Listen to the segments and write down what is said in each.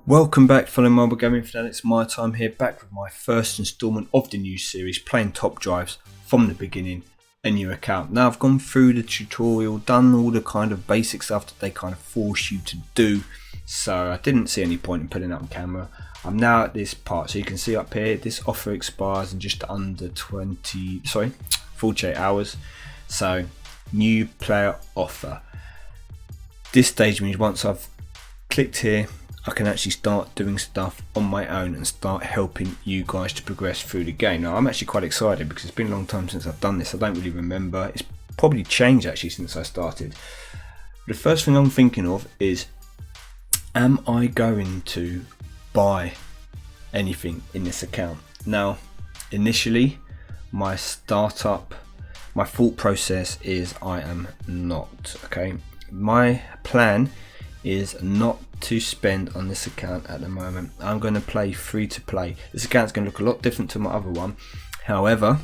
Welcome back, fellow mobile gaming fanatics. MyTyme here, back with my first instalment of the new series, playing top drives from the beginning, a new account. Now I've gone through the tutorial, done all the kind of basic stuff that they kind of force you to do, so I didn't see any point in putting it up on camera. I'm now at this part, so you can see up here, this offer expires in just under 48 hours. So new player offer. This stage means once I've clicked here, I can actually start doing stuff on my own and start helping you guys to progress through the game. Now I'm actually quite excited because it's been a long time since I've done this. I don't really remember. It's probably changed actually since I started. The first thing I'm thinking of is, am I going to buy anything in this account? Now initially my thought process is I am not. Okay, my plan is not to spend on this account at the moment. I'm going to play free to play. This account's going to look a lot different to my other one. However,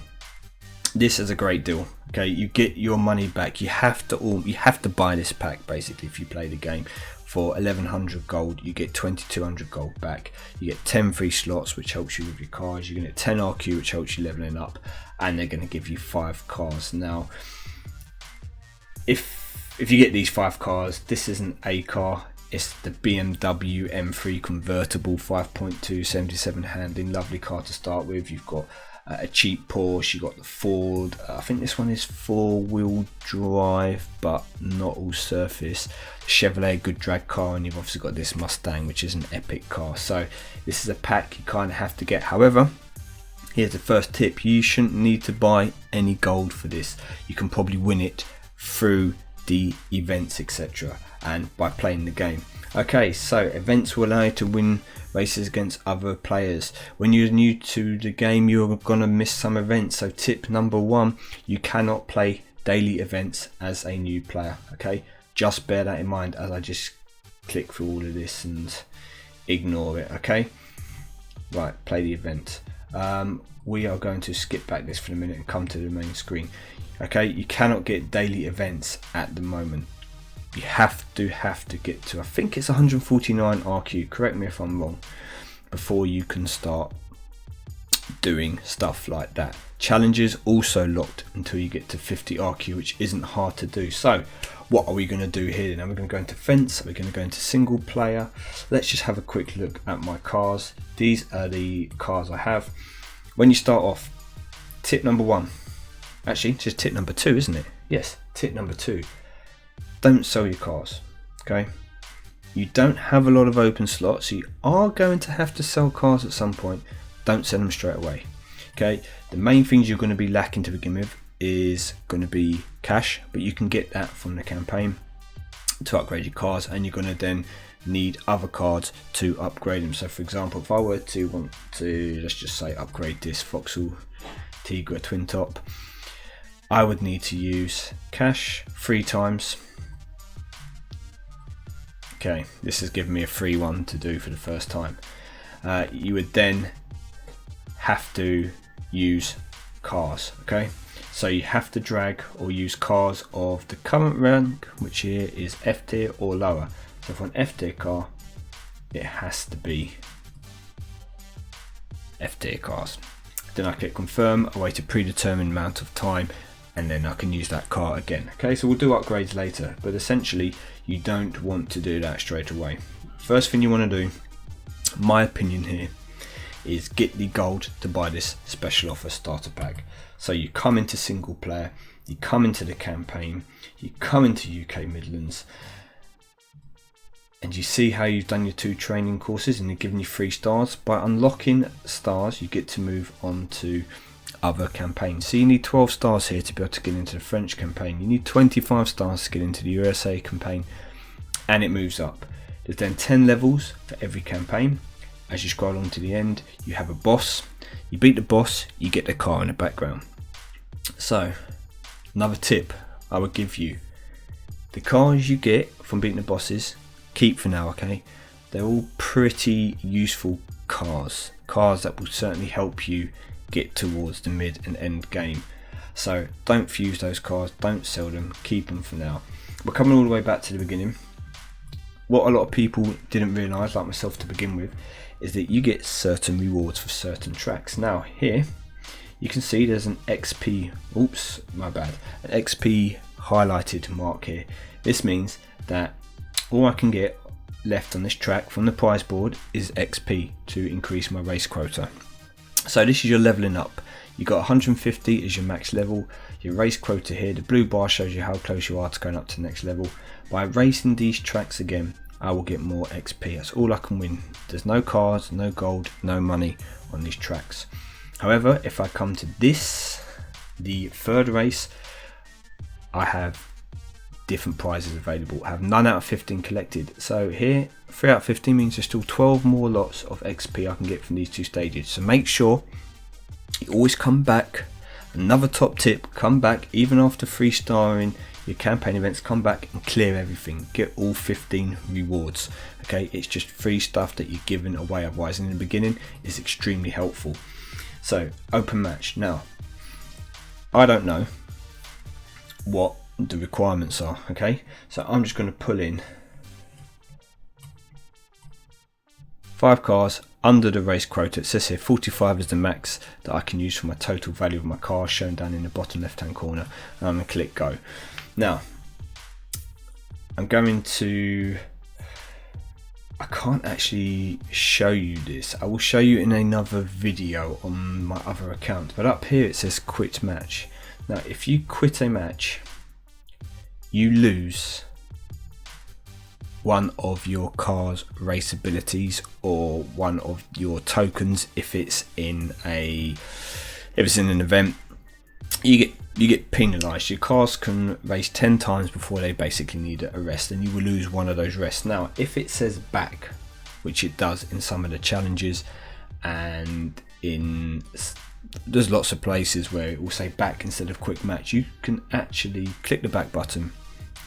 this is a great deal. Okay, you get your money back. You have to buy this pack basically if you play the game. For 1100 gold, you get 2200 gold back. You get 10 free slots, which helps you with your cars. You're going to get 10 RQ, which helps you leveling up, and they're going to give you 5 cars. Now, if you get these 5 cars, this isn't a car. It's the BMW M3 convertible, 5.2, 77 handling, lovely car to start with. You've got a cheap Porsche, you've got the Ford, I think this one is 4-wheel drive but not all surface. Chevrolet, good drag car, and you've obviously got this Mustang, which is an epic car. So this is a pack you kind of have to get. However, here's the first tip: you shouldn't need to buy any gold for this. You can probably win it through the events, etc., and by playing the game. Okay, so events will allow you to win races against other players. When you're new to the game, you're gonna miss some events. So tip number 1, you cannot play daily events as a new player. Okay, just bear that in mind as I just click through all of this and ignore it. Okay, right, play the event. We are going to skip back this for a minute and come to the main screen. Okay, you cannot get daily events at the moment. You have to get to, I think it's 149 RQ, correct me if I'm wrong, before you can start doing stuff like that. Challenges also locked until you get to 50 RQ, which isn't hard to do. So what are we going to do here then? We're going to go into fence, we're going to go into single player. Let's just have a quick look at my cars. These are the cars I have. When you start off, tip number 1, actually just tip number 2, isn't it? Yes, tip number 2. Don't sell your cars. Okay, you don't have a lot of open slots, so you are going to have to sell cars at some point. Don't sell them straight away. Okay, the main things you're going to be lacking to begin with is going to be cash, but you can get that from the campaign to upgrade your cars, and you're going to then need other cards to upgrade them. So for example, if I were to want to, let's just say, upgrade this Vauxhall Tigra twin top, I would need to use cash 3 times. Okay, this has given me a free one to do for the first time. You would then have to use cars. Okay, so you have to drag or use cars of the current rank, which here is F tier or lower. So for an F tier car, it has to be F tier cars. Then I click confirm, I wait a predetermined amount of time, and then I can use that car again. Okay, so we'll do upgrades later, but essentially you don't want to do that straight away. First thing you want to do, my opinion here, is get the gold to buy this special offer starter pack. So you come into single player, you come into the campaign, you come into UK Midlands, and you see how you've done your 2 training courses and they're giving you 3 stars. By unlocking stars, you get to move on to other campaigns. So you need 12 stars here to be able to get into the French campaign. You need 25 stars to get into the USA campaign, and it moves up. There's then 10 levels for every campaign. As you scroll on to the end, you have a boss. You beat the boss, you get the car in the background. So another tip I would give you: the cars you get from beating the bosses, keep for now. Okay, they're all pretty useful cars that will certainly help you get towards the mid and end game. So don't fuse those cars, don't sell them, keep them for now. We're coming all the way back to the beginning. what a lot of people didn't realise, like myself to begin with, is that you get certain rewards for certain tracks. Now here you can see there's an XP, oops, my bad, an XP highlighted mark here. This means that all I can get left on this track from the prize board is XP to increase my race quota. So this is your leveling up. You got 150 as your max level. Your race quota here, the blue bar shows you how close you are to going up to the next level. By racing these tracks again, I will get more XP. That's all I can win. There's no cars, no gold, no money on these tracks. However, if I come to this, the third race, I have different prizes available. I have 9 out of 15 collected. So here, 3 out of 15 means there's still 12 more lots of XP I can get from these 2 stages. So make sure you always come back. Another top tip, come back even after 3-starring your campaign events, come back and clear everything. Get all 15 rewards. Okay, it's just free stuff that you're giving away otherwise, in the beginning is extremely helpful. So open match. Now I don't know what the requirements are, okay, so I'm just going to pull in 5 cars under the race quota. It says here 45 is the max that I can use for my total value of my car, shown down in the bottom left hand corner, and I'm going to click go. Now I'm going to, I can't actually show you this, I will show you in another video on my other account, but up here it says quit match. Now if you quit a match, you lose one of your car's race abilities or one of your tokens. If it's in an event, you get penalized. Your cars can race 10 times before they basically need a rest, and you will lose one of those rests. Now if it says back, which it does in some of the challenges, and there's lots of places where it will say back instead of quick match, you can actually click the back button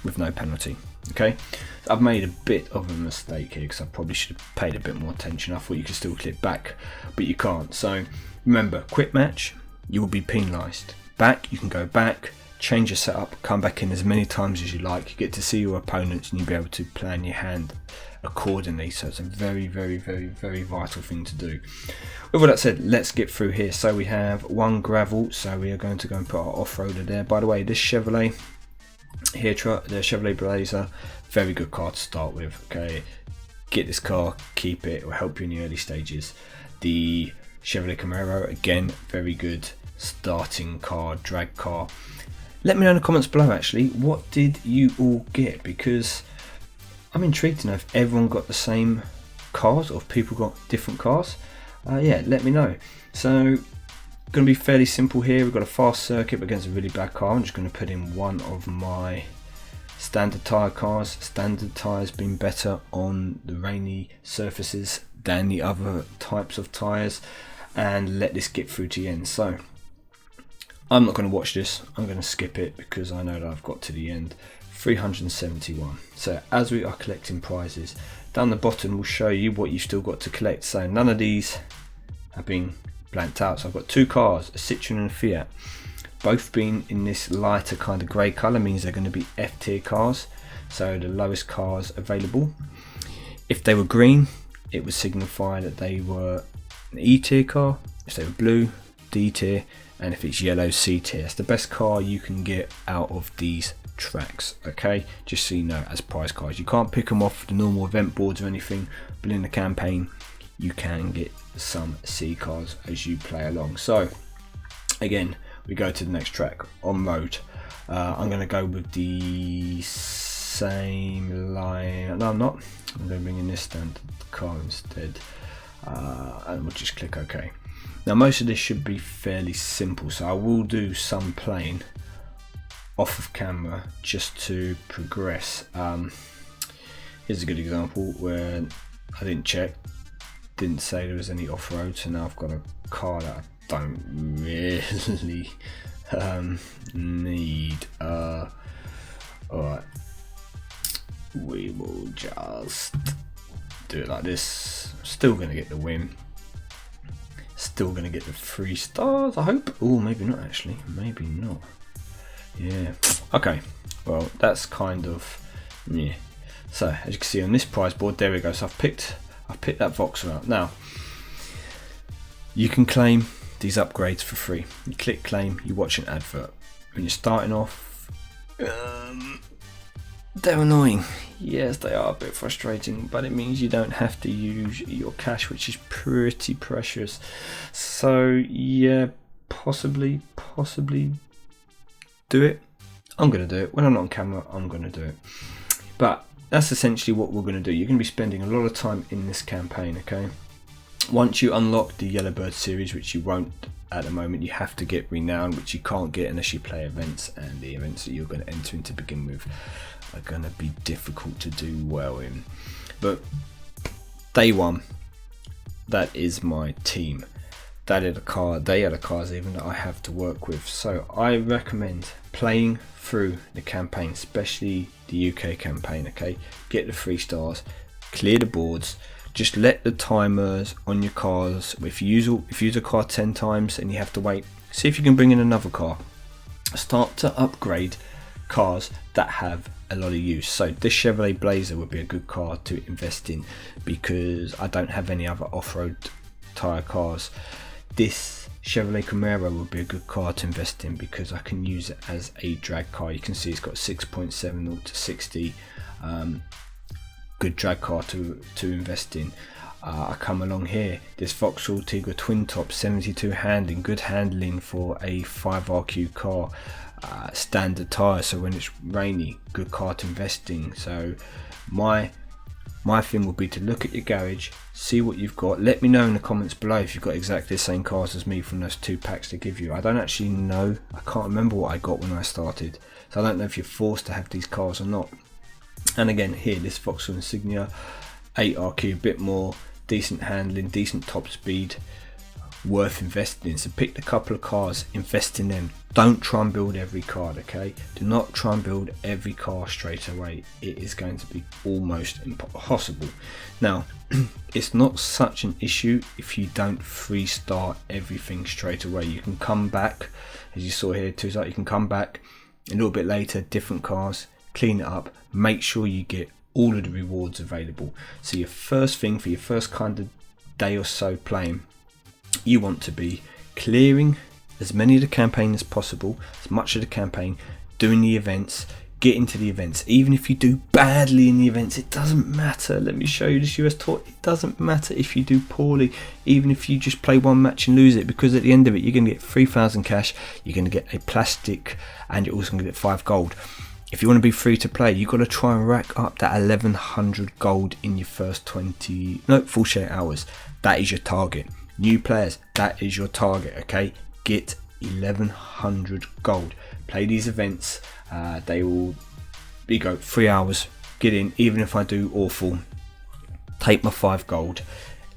with no penalty. Okay, so I've made a bit of a mistake here because I probably should have paid a bit more attention. I thought you could still click back, but you can't. So remember, quit match, you will be penalized. Back, you can go back, change your setup, come back in as many times as you like. You get to see your opponents and you'll be able to plan your hand accordingly. So it's a very, very, very, very vital thing to do. With all that said, let's get through here. So we have 1 gravel, so we are going to go and put our off-roader there. By the way, this Chevrolet here, the Chevrolet Blazer, very good car to start with. Okay, get this car, keep it, will help you in the early stages. The Chevrolet Camaro, again, very good starting car, drag car. Let me know in the comments below actually, what did you all get, because I'm intrigued to know if everyone got the same cars or if people got different cars. Yeah, let me know. So going to be fairly simple here. We've got a fast circuit against a really bad car. I'm just going to put in one of my standard tyre cars. Standard tyres being better on the rainy surfaces than the other types of tyres, and let this get through to the end. So I'm not going to watch this, I'm going to skip it because I know that I've got to the end. 371. So as we are collecting prizes, down the bottom will show you what you've still got to collect. So none of these have been blanked out. So I've got 2 cars, a Citroen and a Fiat, both being in this lighter kind of grey colour, means they're going to be F tier cars, so the lowest cars available. If they were green, it would signify that they were an E tier car. If they were blue, D tier, and if it's yellow, C tier. It's the best car you can get out of these tracks, okay, just so you know, as prize cars. You can't pick them off the normal event boards or anything, but in the campaign you can get some C cars as you play along. So again, we go to the next track on road. I'm going to go with the same line. No, I'm not. I'm going to bring in this standard car instead, and we'll just click OK. Now most of this should be fairly simple, so I will do some playing off of camera just to progress. Here's a good example where I didn't check, didn't say there was any off-road, so now I've got a car that I don't really need. Alright, we will just do it like this. Still gonna get the win, still gonna get the 3 stars, I hope. Oh, maybe not actually, maybe not. Yeah, okay, well that's kind of, yeah. So as you can see on this prize board, there we go. So I've picked that Vauxhall out. Now you can claim these upgrades for free. You click claim, you watch an advert. When you're starting off, they're annoying. Yes, they are a bit frustrating, but it means you don't have to use your cash, which is pretty precious. So yeah, possibly do it. I'm going to do it. When I'm not on camera, I'm going to do it. But that's essentially what we're going to do. You're going to be spending a lot of time in this campaign, okay? Once you unlock the Yellowbird series, which you won't at the moment, you have to get renowned, which you can't get unless you play events, and the events that you're going to enter in to begin with are going to be difficult to do well in. But day one, that is my team. They are the cards even that I have to work with. So I recommend playing through the campaign, especially the UK campaign, okay? Get the 3 stars, clear the boards. Just let the timers on your cars. If you use a car 10 times and you have to wait, see if you can bring in another car. Start to upgrade cars that have a lot of use. So this Chevrolet Blazer would be a good car to invest in because I don't have any other off-road tyre cars. This Chevrolet Camaro would be a good car to invest in because I can use it as a drag car. You can see it's got 6.70 to 60. Good drag car to invest in. I come along here, this Vauxhall Tigre twin top, 72 handling, good handling for a 5RQ car. Standard tyre, so when it's rainy, good car to invest in. So my thing would be to look at your garage, see what you've got. Let me know in the comments below if you've got exactly the same cars as me from those 2 packs to give you. I don't actually know, I can't remember what I got when I started, so I don't know if you're forced to have these cars or not. And again here, this Vauxhall Insignia 8RQ, a bit more decent handling, decent top speed, worth investing in. So pick a couple of cars, invest in them. Don't try and build every card, okay? Do not try and build every car straight away. It is going to be almost impossible. Now it's not such an issue if you don't 3-star everything straight away. You can come back, as you saw here too, you can come back a little bit later, different cars, clean it up, make sure you get all of the rewards available. So your first thing for your first kind of day or so playing, you want to be clearing as many of the campaign as possible, as much of the campaign, doing the events, get into the events. Even if you do badly in the events, it doesn't matter. Let me show you this US tour. It doesn't matter if you do poorly, even if you just play one match and lose it, because at the end of it, you're going to get 3,000 cash, you're going to get a plastic, and you're also going to get 5 gold. If you want to be free to play, you've got to try and rack up that 1100 gold in your first 48 hours. That is your target. New players, that is your target, okay? Get 1100 gold. Play these events. They will be 3 hours. Get in. Even if I do awful, take my 5 gold.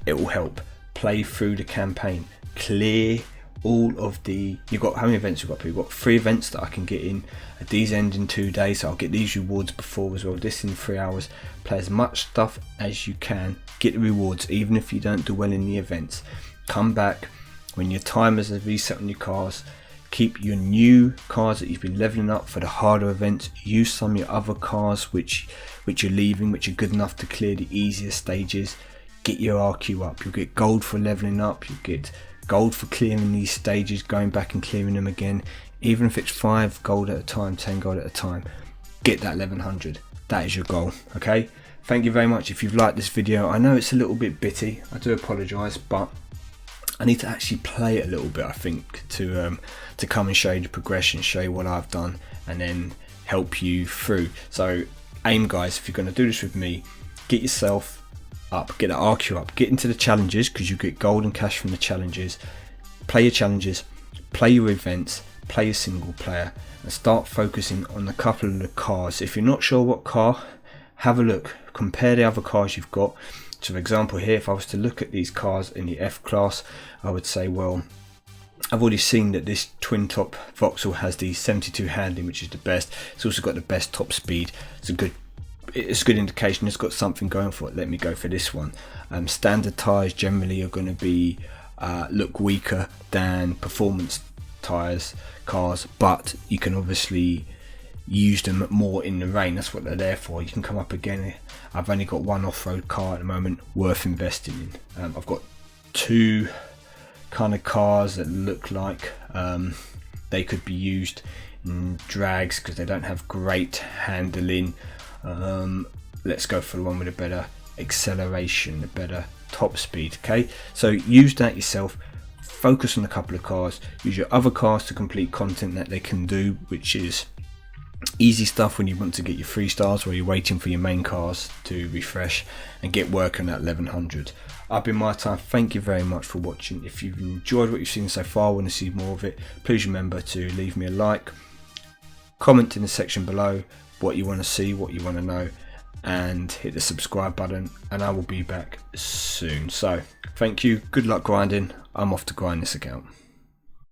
It will help. Play through the campaign. Clear all of the, you've got, how many events you've got? You've got 3 events that I can get in. These end in 2 days, so I'll get these rewards before as well. This in 3 hours. Play as much stuff as you can. Get the rewards, even if you don't do well in the events. Come back when your timers are reset on your cars. Keep your new cars that you've been leveling up for the harder events. Use some of your other cars which you're leaving, which are good enough to clear the easier stages. Get your RQ up. You'll get gold for leveling up. You'll get gold for clearing these stages, going back and clearing them again. Even if it's 5 gold at a time, 10 gold at a time, get that 1100. That is your goal, okay? Thank you very much if you've liked this video. I know it's a little bit bitty, I do apologise, but I need to actually play it a little bit, I think, to come and show you the progression, show you what I've done, and then help you through. So aim, guys, if you're going to do this with me, get yourself up, get that RQ up, get into the challenges, because you get gold and cash from the challenges. Play your challenges, play your events, play your single player, and start focusing on a couple of the cars. If you're not sure what car, have a look, compare the other cars you've got. So for example here, if I was to look at these cars in the F class, I would say, well, I've already seen that this twin top Vauxhall has the 72 handling, which is the best. It's also got the best top speed. It's a good indication it's got something going for it. Let me go for this one. Standard tyres generally are going to be look weaker than performance tyres cars, but you can obviously use them more in the rain. That's what they're there for. You can come up again. I've only got one off-road car at the moment worth investing in. I've got two kind of cars that look like they could be used in drags because they don't have great handling. Let's go for the one with a better acceleration, a better top speed. Okay, so use that yourself. Focus on a couple of cars. Use your other cars to complete content that they can do, which is easy stuff when you want to get your 3 stars while you're waiting for your main cars to refresh, and get working at 1100. I've been MyTyme. Thank you very much for watching. If you've enjoyed what you've seen so far, want to see more of it, please remember to leave me a like, comment in the section below what you want to see, what you want to know, and hit the subscribe button, and I will be back soon. So thank you, good luck grinding. I'm off to grind this account.